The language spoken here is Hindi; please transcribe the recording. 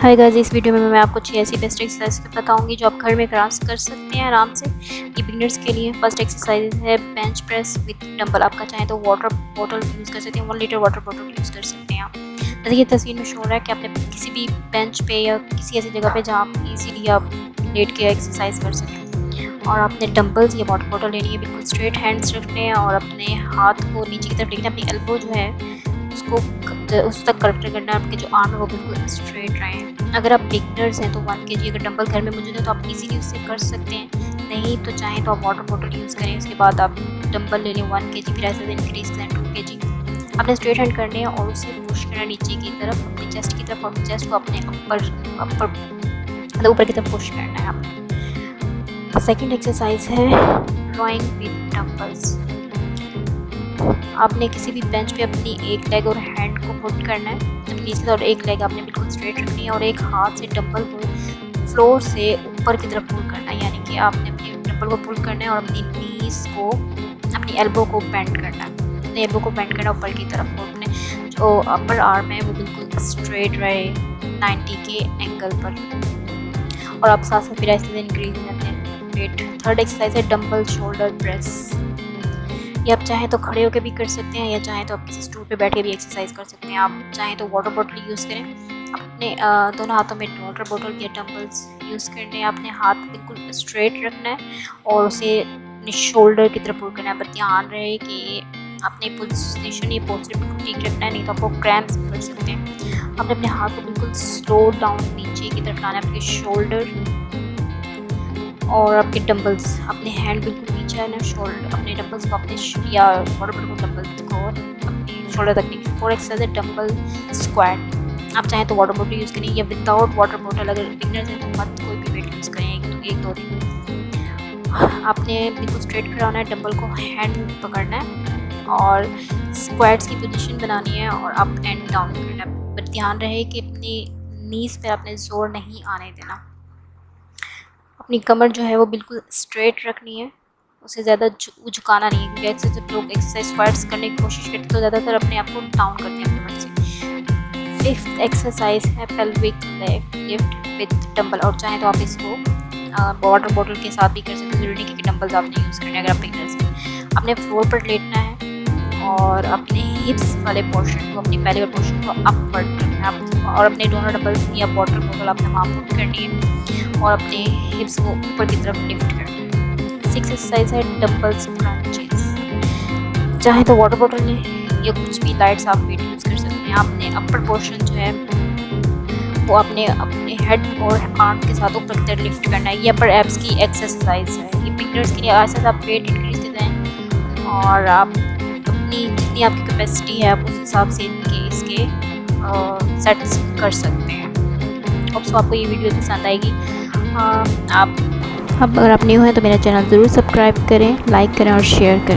हाय गाइस, इस वीडियो में मैं आपको 6 ऐसी बेस्ट एक्सरसाइज बताऊंगी जो आप घर में आराम से कर सकते हैं आराम से। ये बिगिनर्स के लिए फर्स्ट एक्सरसाइज है बेंच प्रेस विद डंबल। आपका चाहे तो वाटर बोतल यूज़ कर सकते हैं, 1 लीटर वाटर बोतल यूज़ कर सकते हैं आप। जैसे ये तस्वीर में शो रहा है कि आपने किसी भी बेंच पे या किसी ऐसी जगह पे जहाँ आप इजीली आप लेट के एक्सरसाइज कर सकें, और आपने डंबल्स या वाटर बोतल लेनी है। बिल्कुल स्ट्रेट हैंड्स रखने हैं और अपने हाथ को नीचे की तरफ लेके अपनी एल्बो जो है उसको उस तक करेक्ट करना है। आपके जो आर्म है वो बिल्कुल स्ट्रेट रहें। अगर आप बिगनर्स हैं तो 1 kg अगर डंबल घर में मौजूद है तो आप इजीली उससे कर सकते हैं। नहीं तो चाहें तो आप वाटर बोतल यूज़ करें। उसके बाद आप डंबल ले लें 1 kg, फिर ऐसे इंक्रीज करें 2 kg। आपने स्ट्रेट हैंड करने हैं और उसे पुश करना नीचे की तरफ अपनी चेस्ट की तरफ, और चेस्ट को अपने ऊपर की तरफ पुश करना है आपने। सेकेंड एक्सरसाइज है रोइंग विद डंबल्स। आपने किसी भी बेंच पे अपनी एक लेग और हैंड को पुट करना है अपनी नीचे, और एक लेग आपने बिल्कुल स्ट्रेट रखनी है और एक हाथ से डंबल को फ्लोर से ऊपर की तरफ पुल करना है। यानी कि आपने अपनी डंबल को पुल करना है और अपनी नीज को, अपनी एल्बो को बेंड करना है। अपने एल्बो को बेंड करना ऊपर की तरफ, और अपने जो अपर आर्म है वो बिल्कुल स्ट्रेट रहे 90 के एंगल पर, और आप साथ साथ फिर ऐसे इंक्रीज करते हैं वेट। थर्ड एक्सरसाइज है डंबल शोल्डर प्रेस। ये आप चाहें तो खड़े होकर भी कर सकते हैं या चाहें तो आप किसी स्टूल पे बैठ के भी एक्सरसाइज कर सकते हैं। आप चाहें तो वाटर बोतल यूज़ करें। अपने दोनों हाथों में वाटर बोतल या डंबल्स यूज़ करने हैं। आपने हाथ बिल्कुल स्ट्रेट रखना है और उसे अपने शोल्डर की तरफ पुल करना है। पर ध्यान रहे कि अपने पोजीशन, ये पोस्चर बिल्कुल ठीक रखना है, नहीं तो आपको क्रैम्प्स पड़ सकते हैं। आपने अपने हाथ को बिल्कुल स्लो डाउन नीचे की तरफ लाना है, अपने शोल्डर और आपके डंबल्स, अपने हैंड बिल्कुल नीचे आना, शोल्डर अपने डंबल्स को अपने या वाटर बोतल डंबल्स को अपनी शोल्डर तक नहीं। 4 एक्सरसाइज है डंबल स्क्वाट। आप चाहें तो वाटर बोतल यूज़ करें या विदाउट वाटर बोतल। अगर बिगनर्स हैं तो मत कोई भी वेट यूज़ करें, एक दो दिन। आपने बिल्कुल स्ट्रेट खड़ा होना है, डंबल को हैंड पकड़ना है और स्क्वाट्स की पोजीशन बनानी है और अप एंड डाउन करना है। पर ध्यान रहे कि अपनी नीज पर आपने जोर नहीं आने देना। अपनी कमर जो है वो बिल्कुल स्ट्रेट रखनी है, उसे ज़्यादा झुकाना नहीं है, क्योंकि जब लोग एक्सरसाइज स्क्वाट्स करने की कोशिश करते हैं तो ज़्यादातर अपने आप को डाउन करते हैं कमर से। फिफ्थ एक्सरसाइज है pelvic leg lift with dumbbell, और चाहे तो आप इसको वाटर बोतल के साथ भी कर सकते हैं। जरूरी नहीं कि डंबल्स आपने यूज़ करने। अगर आप बिगनर्स हैं, आपने फ्लोर पर लेटना है और अपने हिप्स वाले पोर्शन को, अपनी पहले वाले पोर्शन को अपवर्ड करना है, और अपने दोनों डंबल्स या वाटर बोतल आपने वहाँ पुट करनी है और अपने हिप्स को ऊपर की तरफ लिफ्ट करना है। 6 एक्सरसाइज है डंबल्स क्रंचेस। चाहे तो वाटर बोतल लें या कुछ भी लाइट्स आप वेट यूज़ कर सकते हैं। आपने अपर पोर्शन जो है वो अपने हेड और आर्म के साथ ऊपर की तरफ लिफ्ट करना है। ये अपर एब्स की एक्सरसाइज है। ये बिगनर्स के लिए ऐसा आप वेट इंक्रीज करते हैं और आप अपनी जितनी आपकी कैपेसिटी है आप उस हिसाब से इसके सेट्स कर सकते हैं। अब सो आपको ये वीडियो पसंद आएगी। आप अगर आप न्यू हैं तो मेरा चैनल ज़रूर सब्सक्राइब करें, लाइक करें और शेयर करें।